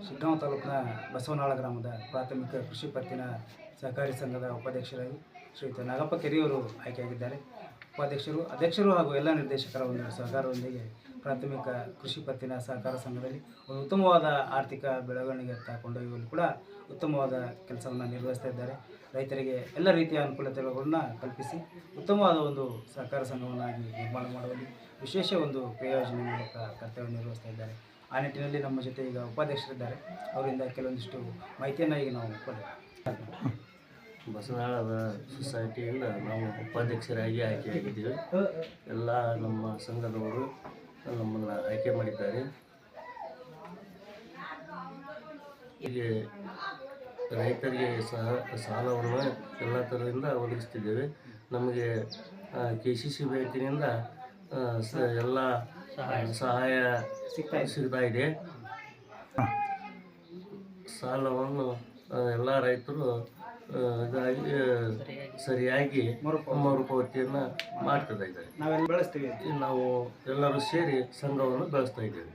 ಶಿಗ್ಗಾಂವ ತಾಲೂಕಿನ ಬಸವನಾಳ ಗ್ರಾಮದ ಪ್ರಾಥಮಿಕ ಕೃಷಿ ಪತ್ತಿನ ಸಹಕಾರಿ ಸಂಘದ ಉಪಾಧ್ಯಕ್ಷರಾಗಿ ಶ್ರೀಯುತ ನಾಗಪ್ಪ ಕೆರೆಯವರು ಆಯ್ಕೆಯಾಗಿದ್ದಾರೆ. ಅಧ್ಯಕ್ಷರು ಹಾಗೂ ಎಲ್ಲ ನಿರ್ದೇಶಕರ ಒಂದು ಸಹಕಾರದೊಂದಿಗೆ ಪ್ರಾಥಮಿಕ ಕೃಷಿ ಪತ್ತಿನ ಸಹಕಾರ ಸಂಘದಲ್ಲಿ ಒಂದು ಉತ್ತಮವಾದ ಆರ್ಥಿಕ ಬೆಳವಣಿಗೆಯತ್ತ ಕೊಂಡೊಯ್ಯುವಲ್ಲಿ ಕೂಡ ಉತ್ತಮವಾದ ಕೆಲಸವನ್ನು ನಿರ್ವಹಿಸ್ತಾ ಇದ್ದಾರೆ. ರೈತರಿಗೆ ಎಲ್ಲ ರೀತಿಯ ಅನುಕೂಲತೆಗಳನ್ನು ಕಲ್ಪಿಸಿ ಉತ್ತಮವಾದ ಒಂದು ಸಹಕಾರ ಸಂಘವನ್ನಾಗಿ ನಿರ್ಮಾಣ ಮಾಡುವಲ್ಲಿ ವಿಶೇಷ ಒಂದು ಪ್ರಯೋಜನ ಮೂಲಕ ಕರ್ತವ್ಯ ನಿರ್ವಹಿಸ್ತಾ ಇದ್ದಾರೆ. ಆ ನಿಟ್ಟಿನಲ್ಲಿ ನಮ್ಮ ಜೊತೆ ಈಗ ಉಪಾಧ್ಯಕ್ಷರಿದ್ದಾರೆ. ಅವರಿಂದ ಕೆಲವೊಂದಿಷ್ಟು ಮಾಹಿತಿಯನ್ನು ಈಗ ನಾವು ಕೊಡೋಣ. ಬಸವನಾಳದ ಸೊಸೈಟಿಯಿಂದ ನಾವು ಉಪಾಧ್ಯಕ್ಷರಾಗಿ ಆಯ್ಕೆಯಾಗಿದ್ದೀವಿ. ಎಲ್ಲ ನಮ್ಮ ಸಂಘದವರು ನಮ್ಮನ್ನು ಆಯ್ಕೆ ಮಾಡಿದ್ದಾರೆ. ಹೀಗೆ ರೈತರಿಗೆ ಸಾಲವನ್ನು ಎಲ್ಲ ಥರದಿಂದ ಒದಗಿಸ್ತಿದ್ದೇವೆ. ನಮಗೆ KCC ಬ್ಯಾಂಕಿನಿಂದ ಎಲ್ಲ ಸಹಾಯ ಸಿಗ್ತಾ ಇದೆ. ಸಾಲವನ್ನು ಎಲ್ಲ ರೈತರು ಇದಾಗಿ ಸರಿಯಾಗಿ ಮರುಪಾವತಿಯನ್ನು ಮಾಡ್ತಾ ಇದ್ದಾರೆ. ನಾವು ಎಲ್ಲರೂ ಸೇರಿ ಸಂಘವನ್ನು ಬೆಳೆಸ್ತಾ ಇದ್ದೇವೆ.